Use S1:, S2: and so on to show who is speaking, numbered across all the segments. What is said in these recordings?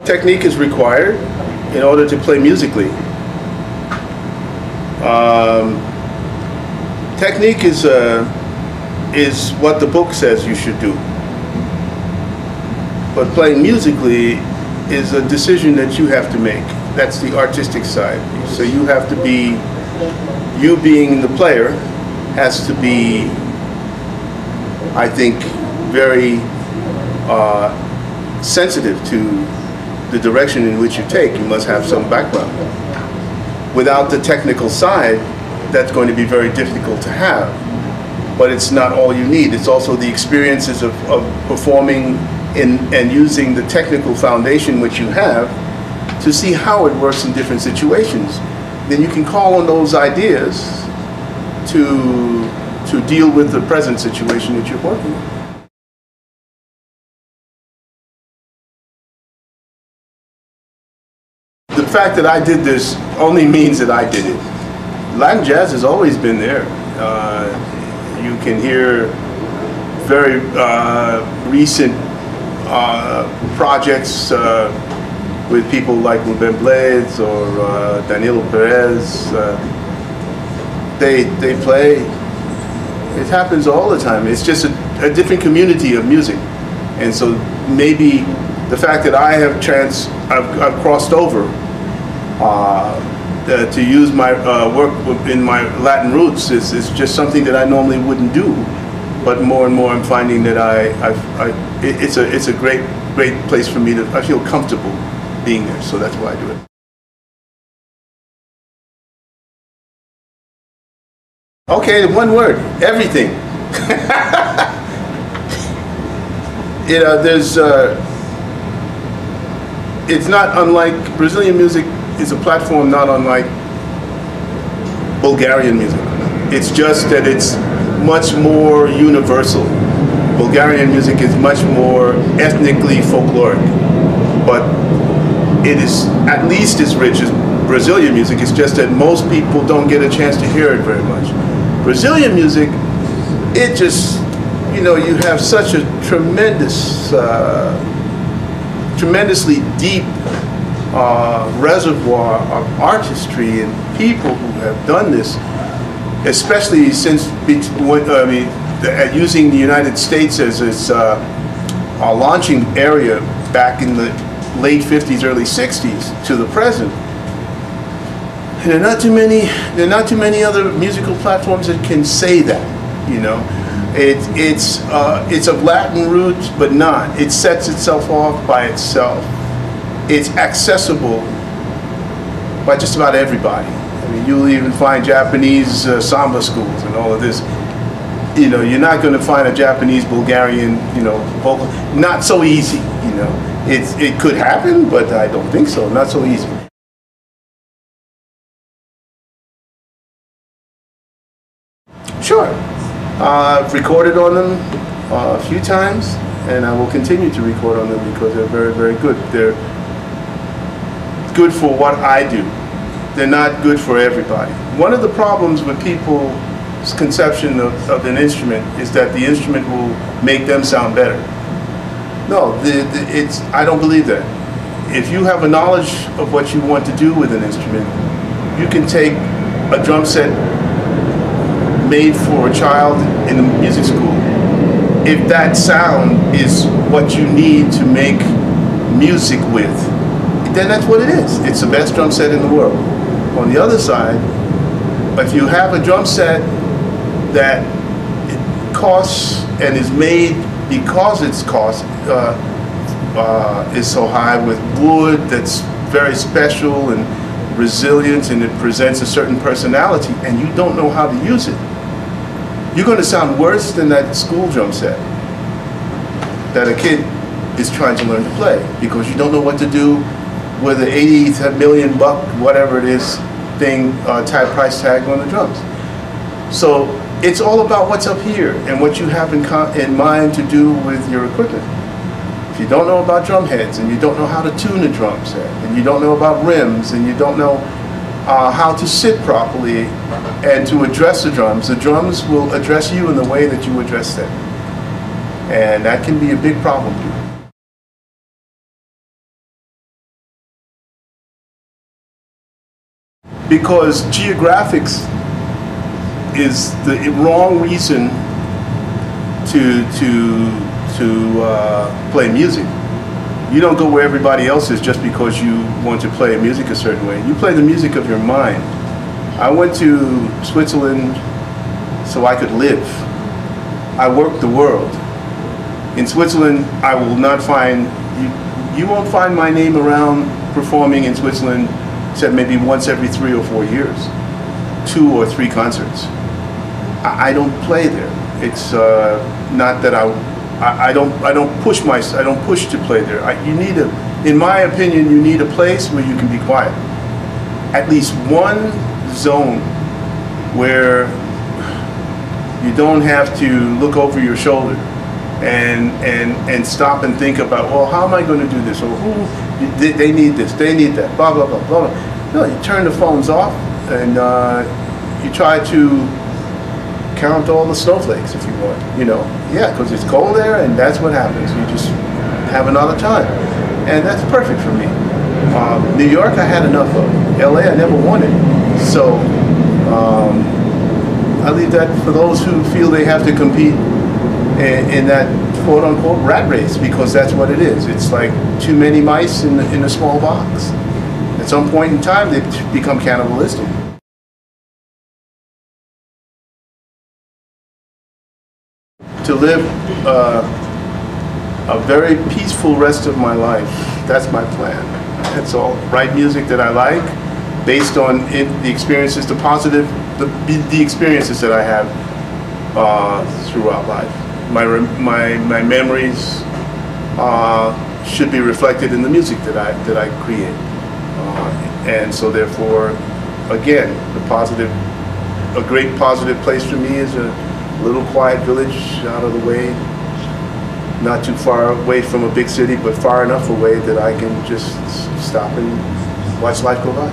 S1: Technique is required in order to play musically. Technique is what the book says you should do. But playing musically is a decision that you have to make. That's the artistic side. So you have to be, you being the player, has to be, I think, very sensitive to the direction in which you take. You must have some background. Without the technical side, that's going to be very difficult to have. But it's not all you need. It's also the experiences of performing and using the technical foundation which you have to see how it works in different situations. Then you can call on those ideas to deal with the present situation that you're working with. The fact that I did this only means that I did it. Latin jazz has always been there. You can hear very recent projects with people like Ruben Blades or Danilo Perez. They play. It happens all the time. It's just a different community of music. And so maybe the fact that I have I've crossed over to use my work in my Latin roots is just something that I normally wouldn't do. But more and more I'm finding that it's a great place for me I feel comfortable being there, so that's why I do it. Okay, one word, everything. You know, it's not unlike, Brazilian music is a platform not unlike Bulgarian music. It's just that it's much more universal. Bulgarian music is much more ethnically folkloric, but it is at least as rich as Brazilian music. It's just that most people don't get a chance to hear it very much. Brazilian music, it just, you know, you have such a tremendously deep reservoir of artistry and people who have done this, especially since using the United States as its launching area back in the late 50s, early 60s to the present. And there are not too many other musical platforms that can say that, you know. It's of Latin roots, but not. It sets itself off by itself. It's accessible by just about everybody. I mean, you'll even find Japanese samba schools and all of this. You know, you're not going to find a Japanese Bulgarian, you know, vocal. Not so easy, you know. It could happen, but I don't think so. Not so easy. Sure. I've recorded on them a few times, and I will continue to record on them because they're very, very good. They're good for what I do. They're not good for everybody. One of the problems with people's conception of an instrument is that the instrument will make them sound better. No, I don't believe that. If you have a knowledge of what you want to do with an instrument, you can take a drum set made for a child in a music school. If that sound is what you need to make music with, then that's what it is. It's the best drum set in the world. On the other side, if you have a drum set that it costs and is made because its cost is so high with wood that's very special and resilient and it presents a certain personality, and you don't know how to use it, you're going to sound worse than that school drum set that a kid is trying to learn to play because you don't know what to do with an $80 million, whatever it is, thing, price tag on the drums. So it's all about what's up here and what you have in mind to do with your equipment. If you don't know about drum heads and you don't know how to tune a drum set and you don't know about rims and you don't know how to sit properly and to address the drums will address you in the way that you address them. And that can be a big problem. because geographics is the wrong reason to play music. You don't go where everybody else is just because you want to play music a certain way. You play the music of your mind. I went to Switzerland so I could live. I worked the world. In Switzerland, I will not find, you won't find my name around performing in Switzerland except maybe once every 3 or 4 years. 2 or 3 concerts. I don't play there. It's not that I don't push to play there. You need in my opinion, you need a place where you can be quiet. At least one zone where you don't have to look over your shoulder and stop and think about, well, how am I going to do this? Or who, they need this, they need that, blah, blah, blah, blah. No, you turn the phones off and you try to count all the snowflakes if you want, you know. Yeah, because it's cold there and that's what happens. You just have another time. And that's perfect for me. New York I had enough of. LA I never wanted. So I leave that for those who feel they have to compete in that quote-unquote rat race, because that's what it is. It's like too many mice in a small box. At some point in time they become cannibalistic. To live a very peaceful rest of my life, that's my plan. That's all. Write music that I like, based on the experiences, the positive, the experiences that I have throughout life. My memories should be reflected in the music that I create, and so therefore, again, a great positive place for me is a little quiet village out of the way, not too far away from a big city, but far enough away that I can just stop and watch life go by.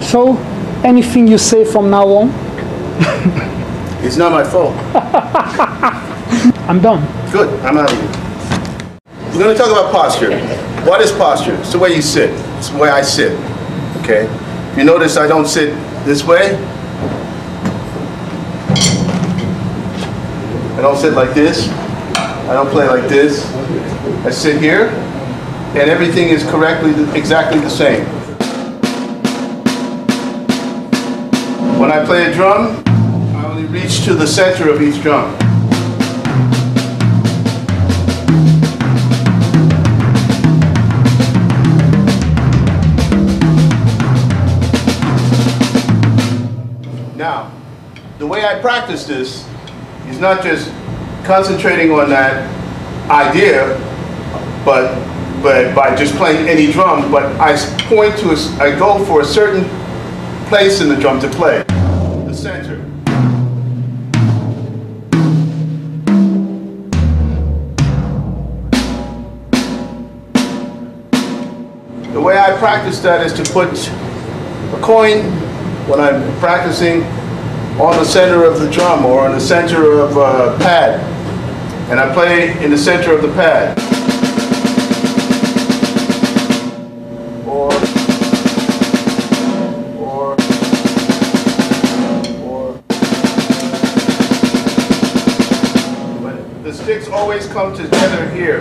S2: So, anything you say from now on?
S1: It's not my fault.
S2: I'm done.
S1: Good, I'm out of here. We're going to talk about posture. What is posture? It's the way you sit. It's the way I sit. Okay? You notice I don't sit this way. I don't sit like this. I don't play like this. I sit here, and everything is exactly the same. When I play a drum, I only reach to the center of each drum. Now, the way I practice this is not just concentrating on that idea, but by just playing any drum, but I go for a certain place in the drum to play. The center. The way I practice that is to put a coin, when I'm practicing, on the center of the drum or on the center of a pad. And I play in the center of the pad. Sticks always come together here.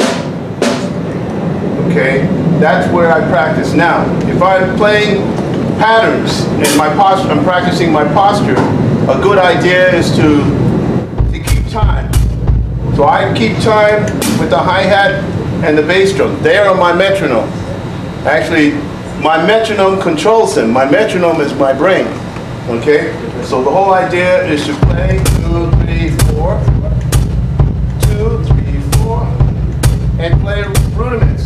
S1: Okay, that's where I practice. Now, if I'm playing patterns in my posture, I'm practicing my posture, a good idea is to keep time. So I keep time with the hi-hat and the bass drum. They are my metronome. Actually, my metronome controls them. My metronome is my brain. Okay, so the whole idea is to play 2, 3, 4. 2, 3, 4, and play rudiments.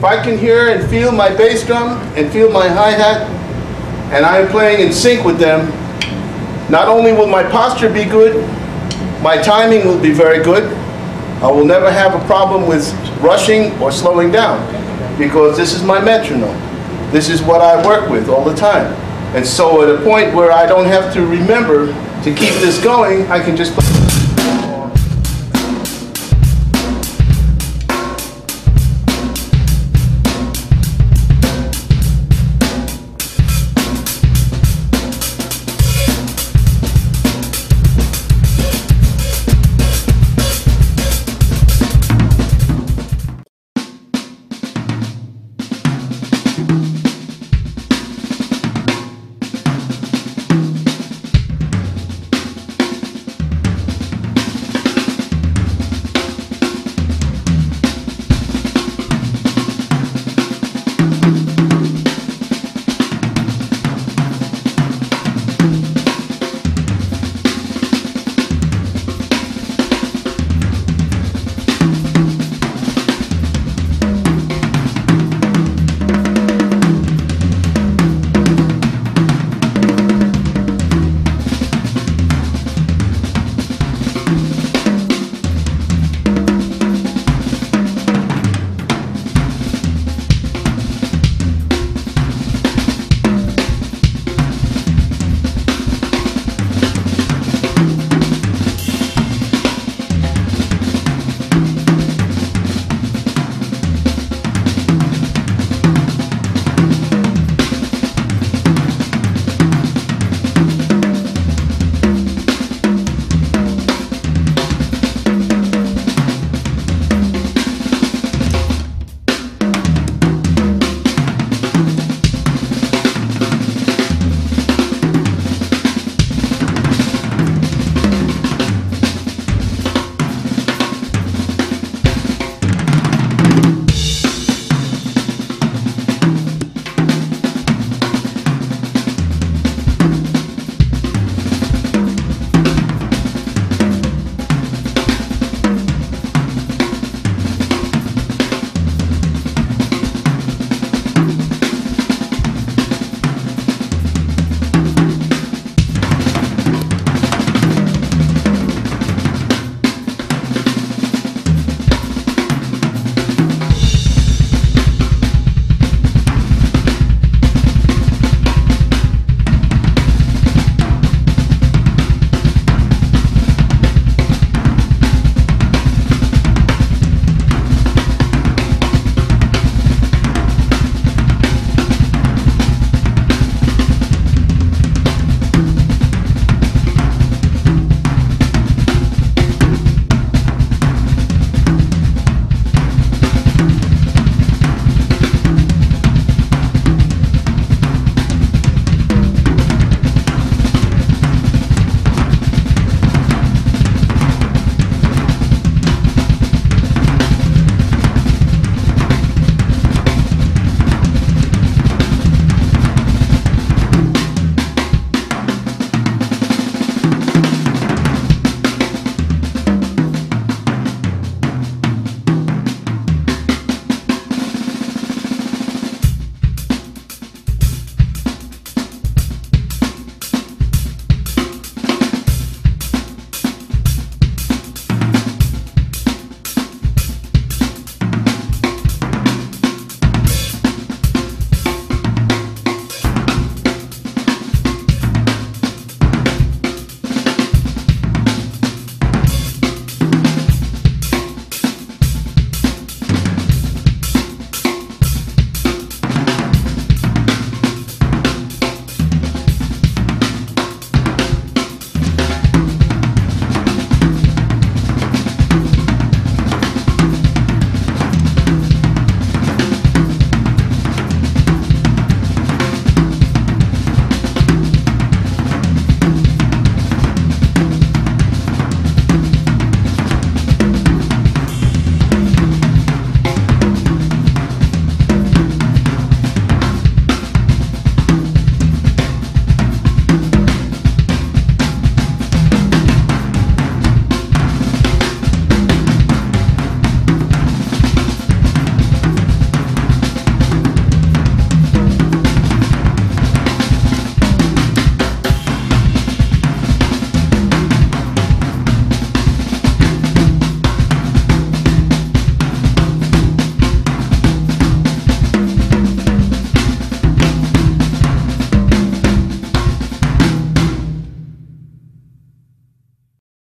S1: If I can hear and feel my bass drum and feel my hi-hat, and I'm playing in sync with them, not only will my posture be good, my timing will be very good. I will never have a problem with rushing or slowing down, because this is my metronome. This is what I work with all the time. And so at a point where I don't have to remember to keep this going, I can just play.